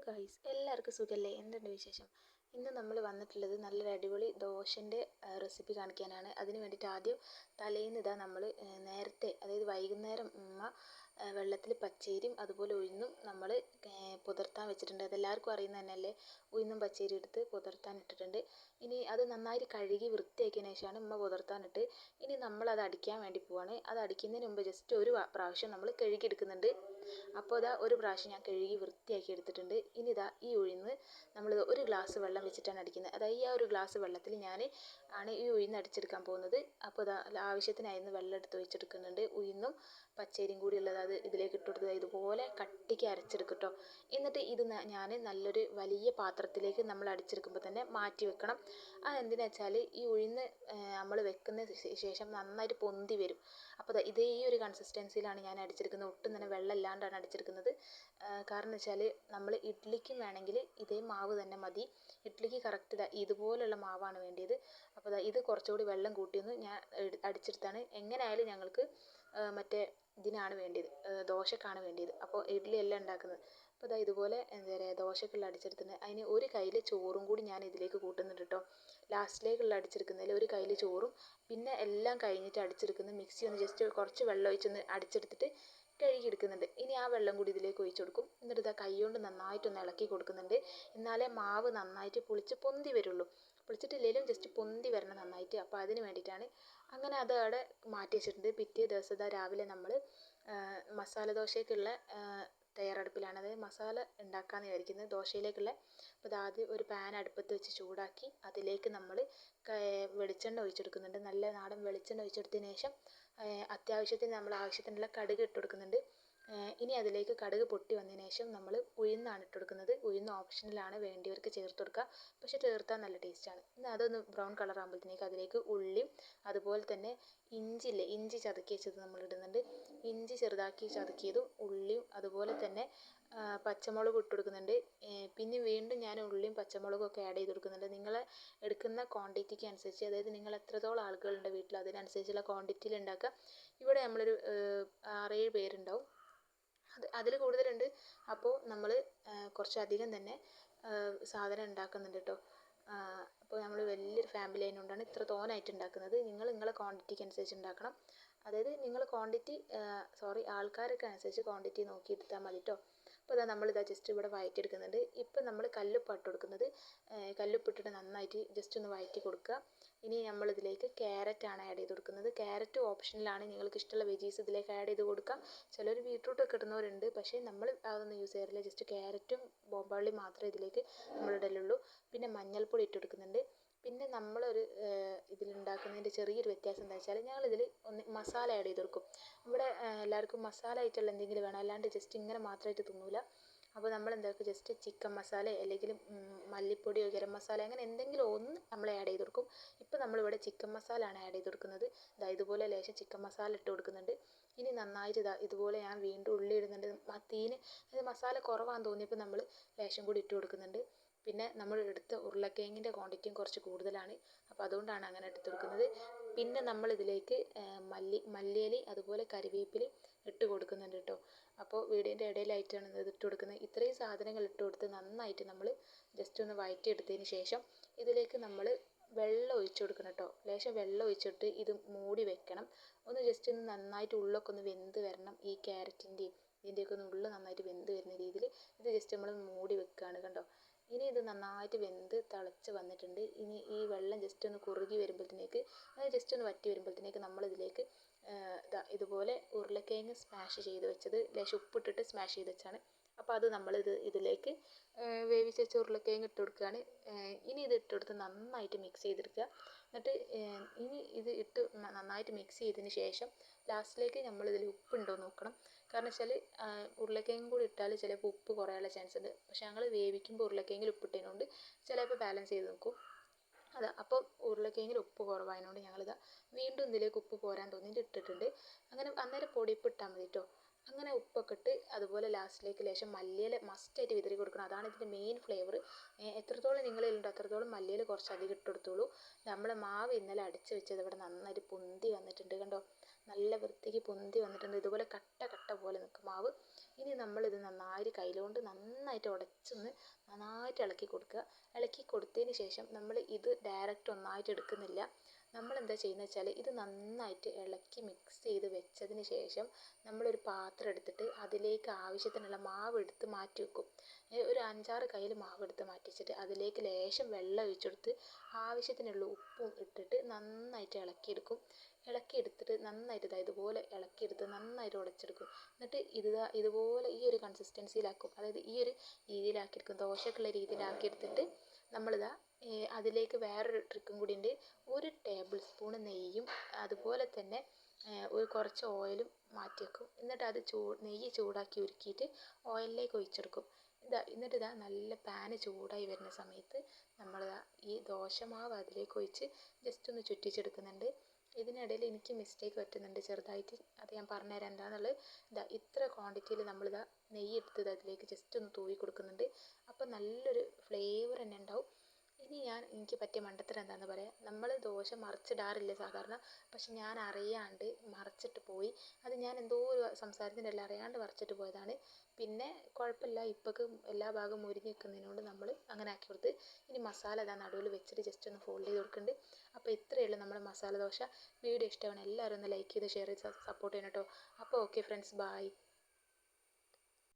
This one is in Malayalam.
ഗൈസ്, എല്ലാവർക്കും സുഖല്ലേ? എന്തുണ്ട് വിശേഷം? ഇന്ന് നമ്മൾ വന്നിട്ടുള്ളത് നല്ലൊരു അടിപൊളി ദോശൻ്റെ റെസിപ്പി കാണിക്കാനാണ്. അതിന് വേണ്ടിയിട്ട് ആദ്യം തലേന്ന് നമ്മൾ നേരത്തെ, അതായത് വൈകുന്നേരം ഉമ്മ വെള്ളത്തിൽ പച്ചരിയും അതുപോലെ ഉഴുന്നും നമ്മൾ പുതിർത്താൻ വെച്ചിട്ടുണ്ട്. അതെല്ലാവർക്കും അറിയുന്നത് തന്നെയല്ലേ. ഉഴുന്നും പച്ചരി എടുത്ത് പുതിർത്താൻ ഇട്ടിട്ടുണ്ട്. ഇനി അത് നന്നായിട്ട് കഴുകി വൃത്തിയാക്കിയതിന് ശേഷമാണ് ഉമ്മ പുതിർത്താനിട്ട്. ഇനി നമ്മളത് അടിക്കാൻ വേണ്ടി പോവാണ്. അത് അടിക്കുന്നതിന് മുമ്പ് ജസ്റ്റ് ഒരു പ്രാവശ്യം നമ്മൾ കഴുകിയെടുക്കുന്നുണ്ട്. അപ്പോൾ ഇതാ ഒരു പ്രാവശ്യം ഞാൻ കഴുകി വൃത്തിയാക്കി എടുത്തിട്ടുണ്ട്. ഇനി ഇതാ ഈ ഉഴുന്ന് നമ്മൾ ഒരു ഗ്ലാസ് വെള്ളം വെച്ചിട്ടാണ് അടിക്കുന്നത്. അതായത് ഈ ഒരു ഗ്ലാസ് വെള്ളത്തിൽ ഞാൻ ഈ ഉഴുന്ന് അടിച്ചെടുക്കാൻ പോകുന്നത്. അപ്പോൾ ഇതാ ആവശ്യത്തിനായിരുന്നു വെള്ളം എടുത്ത് ഒഴിച്ചെടുക്കുന്നുണ്ട്. ഉഴുന്നും പച്ചരിയും കൂടി ഉള്ളത് അത് ഇതിലേക്ക് ഇട്ട് കൊടുത്തത് ഇതുപോലെ കട്ടിക്ക് അരച്ചെടുക്കും കേട്ടോ. എന്നിട്ട് ഇത് ഞാൻ നല്ലൊരു വലിയ പാത്രത്തിലേക്ക് നമ്മൾ അടിച്ചെടുക്കുമ്പോൾ തന്നെ മാറ്റി വെക്കണം. അതെന്തിനാ വെച്ചാൽ ഈ ഉഴുന്ന് നമ്മൾ വെക്കുന്ന ശേഷം നന്നായിട്ട് പൊന്തി വരും. അപ്പോൾ ഇതേ ഈ ഒരു കൺസിസ്റ്റൻസിയിലാണ് ഞാൻ അടിച്ചെടുക്കുന്നത്. ഒട്ടും തന്നെ വെള്ളം ഇല്ലാണ്ടാണ് അടിച്ചെടുക്കുന്നത്. കാരണം വെച്ചാൽ നമ്മൾ ഇഡ്ഡലിക്കും വേണമെങ്കിൽ ഇതേ മാവ് തന്നെ മതി. ഇഡ്ഡലിക്ക് കറക്റ്റ് ഇതുപോലുള്ള മാവാണ് വേണ്ടിയത്. അപ്പോൾ ഇത് കുറച്ചുകൂടി വെള്ളം കൂട്ടിയൊന്ന് ഞാൻ അടിച്ചെടുത്താണ്. എങ്ങനെയായാലും ഞങ്ങൾക്ക് മറ്റേ ഇതിനാണ് വേണ്ടിയത്, ദോശക്കാണ് വേണ്ടിയത്. അപ്പോൾ ഇഡ്ഡലി അല്ല ഉണ്ടാക്കുന്നത്. അപ്പോൾ ഇതുപോലെ എന്താ പറയുക, ദോശക്കുള്ള അടിച്ചെടുത്തിട്ടുണ്ട്. അതിന് ഒരു കയ്യിൽ ചോറും കൂടി ഞാൻ ഇതിലേക്ക് കൂട്ടുന്നുണ്ട് കേട്ടോ. ലാസ്റ്റിലേക്കുള്ള അടിച്ചെടുക്കുന്നതിൽ ഒരു കയ്യിൽ ചോറും പിന്നെ എല്ലാം കഴിഞ്ഞിട്ട് അടിച്ചെടുക്കുന്ന മിക്സി ഒന്ന് ജസ്റ്റ് കുറച്ച് വെള്ളം ഒഴിച്ചൊന്ന് അടിച്ചെടുത്തിട്ട് കഴുകിയെടുക്കുന്നുണ്ട്. ഇനി ആ വെള്ളം കൂടി ഇതിലേക്ക് ഒഴിച്ച് കൊടുക്കും. എന്നിട്ട് ഇതാ കൈ കൊണ്ട് നന്നായിട്ടൊന്ന് ഇളക്കി കൊടുക്കുന്നുണ്ട്. എന്നാലേ മാവ് നന്നായിട്ട് പുളിച്ച് പൊന്തി വരുള്ളൂ. പൊളിച്ചിട്ടില്ലെങ്കിലും ജസ്റ്റ് പൊന്തി വരണം നന്നായിട്ട്. അപ്പോൾ അതിന് വേണ്ടിയിട്ടാണ്. അങ്ങനെ അത് അവിടെ മാറ്റി വെച്ചിട്ടുണ്ട്. പിറ്റേ ദിവസം രാവിലെ നമ്മൾ മസാല ദോശയ്ക്കുള്ള തയ്യാറെടുപ്പിലാണ്. അതായത് മസാല ഉണ്ടാക്കാമെന്ന് വിചാരിക്കുന്നത് ദോശയിലേക്കുള്ള. അപ്പോൾ ആദ്യം ഒരു പാൻ അടുപ്പത്ത് വെച്ച് ചൂടാക്കി അതിലേക്ക് നമ്മൾ വെളിച്ചെണ്ണ ഒഴിച്ചെടുക്കുന്നുണ്ട്. നല്ല നാടൻ വെളിച്ചെണ്ണ ഒഴിച്ചെടുത്തതിന് ശേഷം അത്യാവശ്യത്തിന് നമ്മൾ ആവശ്യത്തിനുള്ള കടുക് ഇട്ട് കൊടുക്കുന്നുണ്ട്. ഇനി അതിലേക്ക് കടുക് പൊട്ടി വന്നതിന് ശേഷം നമ്മൾ ഉഴുന്നാണ് ഇട്ട് കൊടുക്കുന്നത്. ഉഴുന്ന് ഓപ്ഷണലാണ്, വേണ്ടിയവർക്ക് ചേർത്ത് കൊടുക്കുക. പക്ഷേ ചേർത്താൽ നല്ല ടേസ്റ്റാണ്. ഇനി അതൊന്ന് ബ്രൗൺ കളർ ആകുമ്പോഴത്തേക്ക് അതിലേക്ക് ഉള്ളിയും അതുപോലെ തന്നെ ഇഞ്ചി ചതക്കി വെച്ചത് നമ്മൾ ഇടുന്നുണ്ട്. ഇഞ്ചി ചെറുതാക്കി ചതക്കിയതും ഉള്ളിയും അതുപോലെ തന്നെ പച്ചമുളക് ഇട്ട് കൊടുക്കുന്നുണ്ട്. പിന്നെ വീണ്ടും ഞാൻ ഉള്ളിയും പച്ചമുളകും ഒക്കെ ആഡ് ചെയ്ത് കൊടുക്കുന്നുണ്ട്. നിങ്ങൾ എടുക്കുന്ന ക്വാണ്ടിറ്റിക്ക് അനുസരിച്ച്, അതായത് നിങ്ങൾ എത്രത്തോളം ആളുകളുണ്ട് വീട്ടിൽ അതിനനുസരിച്ചുള്ള ക്വാണ്ടിറ്റിയിൽ ഉണ്ടാക്കുക. ഇവിടെ നമ്മളൊരു 6-7 പേരുണ്ടാവും. അതിൽ കൂടുതലുണ്ട്. അപ്പോൾ നമ്മൾ കുറച്ചധികം തന്നെ സാധനം ഉണ്ടാക്കുന്നുണ്ട് കേട്ടോ. അപ്പോൾ നമ്മൾ വലിയൊരു ഫാമിലി ആയതുകൊണ്ടാണ് ഇത്ര തോനായിട്ട് ഉണ്ടാക്കുന്നത്. നിങ്ങളെ ക്വാണ്ടിറ്റിക്ക് അനുസരിച്ച് ഉണ്ടാക്കണം. അതായത് നിങ്ങൾ ആൾക്കാരൊക്കെ അനുസരിച്ച് ക്വാണ്ടിറ്റി നോക്കി എടുത്താൽ മതി കേട്ടോ. അപ്പോൾ നമ്മളിതാ ജസ്റ്റ് ഇവിടെ വഴറ്റിയെടുക്കുന്നുണ്ട്. ഇപ്പം നമ്മൾ കല്ലുപ്പാണ് ഇട്ട് കൊടുക്കുന്നത്. കല്ലുപ്പിട്ടിട്ട് നന്നായിട്ട് ജസ്റ്റ് ഒന്ന് വഴറ്റി കൊടുക്കുക. ഇനി നമ്മളിതിലേക്ക് ക്യാരറ്റാണ് ആഡ് ചെയ്ത് കൊടുക്കുന്നത്. ക്യാരറ്റ് ഓപ്ഷനിലാണ്, നിങ്ങൾക്ക് ഇഷ്ടമുള്ള വെജീസ് ഇതിലേക്ക് ആഡ് ചെയ്ത് കൊടുക്കാം. ചിലർ ബീട്രൂട്ടൊക്കെ ഇടുന്നവരുണ്ട്. പക്ഷേ നമ്മൾ അതൊന്നും യൂസ് ചെയ്യാറില്ല. ജസ്റ്റ് ക്യാരറ്റും ബോംബാളി മാത്രമേ ഇതിലേക്ക് നമ്മൾ ഇടലുള്ളൂ. പിന്നെ മഞ്ഞൾപ്പൊടി ഇട്ട് കൊടുക്കുന്നുണ്ട്. പിന്നെ നമ്മളൊരു ഇതിലുണ്ടാക്കുന്നതിൻ്റെ ചെറിയൊരു വ്യത്യാസം എന്താ വെച്ചാൽ ഞങ്ങളിതിൽ ഒന്ന് മസാല ആഡ് ചെയ്ത് കൊടുക്കും. ഇവിടെ എല്ലാവർക്കും മസാല ആയിട്ടുള്ള എന്തെങ്കിലും വേണം, അല്ലാണ്ട് ജസ്റ്റ് ഇങ്ങനെ മാത്രമായിട്ട് തിന്നൂല. അപ്പോൾ നമ്മൾ എന്താക്കും, ജസ്റ്റ് ചിക്കൻ മസാല അല്ലെങ്കിൽ മല്ലിപ്പൊടിയോ ഗരം മസാല അങ്ങനെ എന്തെങ്കിലും ഒന്ന് നമ്മൾ ആഡ് ചെയ്ത് കൊടുക്കും. ഇപ്പോൾ നമ്മളിവിടെ ചിക്കൻ മസാല ആണ് ആഡ് ചെയ്ത് കൊടുക്കുന്നത്. ഇതുപോലെ ലേശം ചിക്കൻ മസാല ഇട്ട് കൊടുക്കുന്നുണ്ട്. ഇനി നന്നായിട്ട് ഇതുപോലെ ഞാൻ വീണ്ടും ഉള്ളി ഇടുന്നുണ്ട്. അത് മസാല കുറവാണെന്ന് തോന്നിയപ്പോൾ നമ്മൾ ലേശം കൂടി ഇട്ട് കൊടുക്കുന്നുണ്ട്. പിന്നെ നമ്മൾ എടുത്ത ഉരുളക്കിഴങ്ങിൻ്റെ ക്വാണ്ടിറ്റിയും കുറച്ച് കൂടുതലാണ്. അപ്പോൾ അതുകൊണ്ടാണ് അങ്ങനെ എടുത്ത് കൊടുക്കുന്നത്. പിന്നെ നമ്മളിതിലേക്ക് മല്ലിയില അതുപോലെ കരിവേപ്പിലയും ഇട്ട് കൊടുക്കുന്നുണ്ട് കേട്ടോ. അപ്പോൾ വീടിൻ്റെ ഇടയിലായിട്ടാണ് ഇത് ഇട്ട് കൊടുക്കുന്നത്. ഇത്രയും സാധനങ്ങൾ ഇട്ട് കൊടുത്ത് നന്നായിട്ട് നമ്മൾ ജസ്റ്റ് ഒന്ന് വഴറ്റിയെടുത്തതിന് ശേഷം ഇതിലേക്ക് നമ്മൾ വെള്ളം ഒഴിച്ച് കൊടുക്കണം കേട്ടോ. ലേശം വെള്ളം ഒഴിച്ചിട്ട് ഇത് മൂടി വെക്കണം. ഒന്ന് ജസ്റ്റ് ഒന്ന് നന്നായിട്ട് ഉള്ളൊക്കെ ഒന്ന് വെന്ത് വരണം. ഈ ക്യാരറ്റിൻ്റെയും ഇതിൻ്റെയൊക്കെ ഒന്ന് ഉള്ളു നന്നായിട്ട് വെന്ത് വരുന്ന രീതിയിൽ ഇത് ജസ്റ്റ് നമ്മൾ മൂടി വെക്കുകയാണ് കണ്ടോ. ഇനി ഇത് നന്നായിട്ട് വെന്ത് തിളച്ച് വന്നിട്ടുണ്ട്. ഇനി ഈ വെള്ളം ജസ്റ്റ് ഒന്ന് കുറുകി വരുമ്പോഴത്തേക്ക്, അത് ജസ്റ്റ് ഒന്ന് വറ്റി വരുമ്പോഴത്തേക്ക് നമ്മളിതിലേക്ക് ഇതുപോലെ ഉരുളക്കിഴങ്ങ് സ്മാഷ് ചെയ്ത് വെച്ചത് ലേശം ഉപ്പിട്ടിട്ട് സ്മാഷ് ചെയ്ത് വെച്ചാണ്. അപ്പോൾ അത് ഇതിലേക്ക് വേവിച്ച് വെച്ച ഉരുളക്കിഴങ്ങ് ഇട്ട് കൊടുക്കുകയാണ്. ഇനി ഇത് ഇട്ട് കൊടുത്ത് നന്നായിട്ട് മിക്സ് ചെയ്തെടുക്കുക. എന്നിട്ട് ഇനി ഇത് ഇട്ട് നന്നായിട്ട് മിക്സ് ചെയ്തതിന് ശേഷം ലാസ്റ്റിലേക്ക് നമ്മളിതിൽ ഉപ്പുണ്ടോ എന്ന് നോക്കണം. കാരണം വെച്ചാൽ ഉരുളക്കിഴങ്ങും കൂടി ഇട്ടാൽ ചിലപ്പോൾ ഉപ്പ് കുറയാനുള്ള ചാൻസ് ഉണ്ട്. പക്ഷേ ഞങ്ങൾ വേവിക്കുമ്പോൾ ഉരുളക്കിഴങ്ങിൽ ഉപ്പിട്ടതിനോണ്ട് ചിലപ്പോൾ ബാലൻസ് ചെയ്ത് നോക്കും. അപ്പോൾ ഉരുളക്കിഴങ്ങിൽ ഉപ്പ് കുറവായതുകൊണ്ട് ഞങ്ങളിതാ വീണ്ടും ഇതിലേക്ക് ഉപ്പ് പോരാൻ തോന്നിയിട്ട് ഇട്ടിട്ടുണ്ട്. അങ്ങനെ അന്നേരം പൊടിയുപ്പ് ഇട്ടാൽ മതി കേട്ടോ. അങ്ങനെ ഉപ്പൊക്കെ ഇട്ട് അതുപോലെ ലാസ്റ്റിലേക്ക് ലേശം മല്ലിയില മസ്റ്റായിട്ട് വിതറി കൊടുക്കണം. അതാണ് ഇതിൻ്റെ മെയിൻ ഫ്ലേവർ. എത്രത്തോളം നിങ്ങളിലുണ്ടോ അത്രത്തോളം മല്ലിയില കുറച്ച് അധികം ഇട്ട് കൊടുത്തോളൂ. നമ്മൾ മാവ് ഇന്നലെ അടിച്ച് വെച്ചത് ഇവിടെ നന്നായിട്ട് പൊന്തി വന്നിട്ടുണ്ട് കണ്ടോ. നല്ല വൃത്തിക്ക് പൊന്തി വന്നിട്ടുണ്ട്. ഇതുപോലെ കട്ട പോലെ നിൽക്കും മാവ്. ഇനി നമ്മളിത് നന്നായിട്ട് കയ്യിലുകൊണ്ട് നന്നായിട്ട് ഉടച്ചൊന്ന് നന്നായിട്ട് ഇളക്കി കൊടുക്കുക. ഇളക്കി കൊടുത്തതിന് ശേഷം നമ്മൾ ഇത് ഡയറക്റ്റ് ഒന്നായിട്ട് എടുക്കുന്നില്ല. നമ്മൾ എന്താ ചെയ്യുന്നത് വെച്ചാൽ ഇത് നന്നായിട്ട് ഇളക്കി മിക്സ് ചെയ്ത് വെച്ചതിന് ശേഷം നമ്മളൊരു പാത്രം എടുത്തിട്ട് അതിലേക്ക് ആവശ്യത്തിനുള്ള മാവ് എടുത്ത് മാറ്റി വെക്കും. ഒരു 5-6 കയ്യിൽ മാവ് എടുത്ത് മാറ്റി വെച്ചിട്ട് അതിലേക്ക് ലേശം വെള്ളം ഒഴിച്ചെടുത്ത് ആവശ്യത്തിനുള്ള ഉപ്പും ഇട്ടിട്ട് നന്നായിട്ട് ഇളക്കിയെടുക്കും. ഇളക്കിയെടുത്തിട്ട് നന്നായിട്ട് ഇതുപോലെ ഇളക്കിയെടുത്ത് നന്നായിട്ട് ഉടച്ചെടുക്കും. എന്നിട്ട് ഇതുപോലെ ഈ ഒരു കൺസിസ്റ്റൻസിയിലാക്കും. അതായത് ഈ ഒരു രീതിയിലാക്കിയെടുക്കും. ദോശക്കുള്ള രീതിയിലാക്കിയെടുത്തിട്ട് നമ്മളിതാ അതിലേക്ക് വേറൊരു ട്രിക്കും കൂടി ഉണ്ട്. 1 ടേബിൾ സ്പൂൺ നെയ്യും അതുപോലെ തന്നെ കുറച്ച് ഓയിലും മാറ്റി വെക്കും. എന്നിട്ട് അത് നെയ്യ് ചൂടാക്കി ഉരുക്കിയിട്ട് ഓയിലിലേക്ക് ഒഴിച്ചെടുക്കും. എന്നിട്ട് നല്ല പാന് ചൂടായി വരുന്ന സമയത്ത് നമ്മളിതാ ഈ ദോശമാവ് അതിലേക്ക് ഒഴിച്ച് ജസ്റ്റ് ഒന്ന് ചുറ്റിച്ചെടുക്കുന്നുണ്ട്. ഇതിനിടയിൽ എനിക്ക് മിസ്റ്റേക്ക് പറ്റുന്നുണ്ട് ചെറുതായിട്ട്. അത് ഞാൻ പറഞ്ഞുതരാം എന്താണെന്നുള്ളത്. ഇത്ര ക്വാണ്ടിറ്റിയിൽ നമ്മളിതാ നെയ്യ് എടുത്തത് അതിലേക്ക് ജസ്റ്റ് ഒന്ന് തൂവി കൊടുക്കുന്നുണ്ട്. അപ്പോൾ നല്ലൊരു ഫ്ലേവർ തന്നെ ഉണ്ടാവും. ഇനി എനിക്ക് പറ്റിയ മണ്ടത്തരം എന്താണെന്ന് പറയാം. നമ്മൾ ദോശ മറിച്ചിടാറില്ല സാധാരണ, പക്ഷെ ഞാൻ അറിയാണ്ട് മറിച്ചിട്ട് പോയി. അത് ഞാൻ എന്തോ ഒരു സംസാരത്തിൻ്റെ ഇടയിൽ അറിയാണ്ട് മറിച്ചിട്ട് പോയതാണ്. പിന്നെ കുഴപ്പമില്ല, ഇപ്പോഴേക്ക് എല്ലാ ഭാഗവും മുരിഞ്ഞ് നിൽക്കുന്നതിനോട് നമ്മൾ അങ്ങനെ ആക്കി കൊടുത്ത്. ഇനി മസാല നടുവിൽ വെച്ചിട്ട് ജസ്റ്റ് ഒന്ന് ഫോൾഡ് ചെയ്ത് കൊടുക്കുന്നുണ്ട്. അപ്പോൾ ഇത്രയേ ഉള്ളൂ നമ്മുടെ മസാല ദോശ. വീഡിയോ ഇഷ്ടമാണ് എല്ലാവരും ഒന്ന് ലൈക്ക് ചെയ്ത് ഷെയർ ചെയ്ത് സപ്പോർട്ട് ചെയ്യണം കേട്ടോ. അപ്പോൾ ഓക്കെ ഫ്രണ്ട്സ്, ബൈ.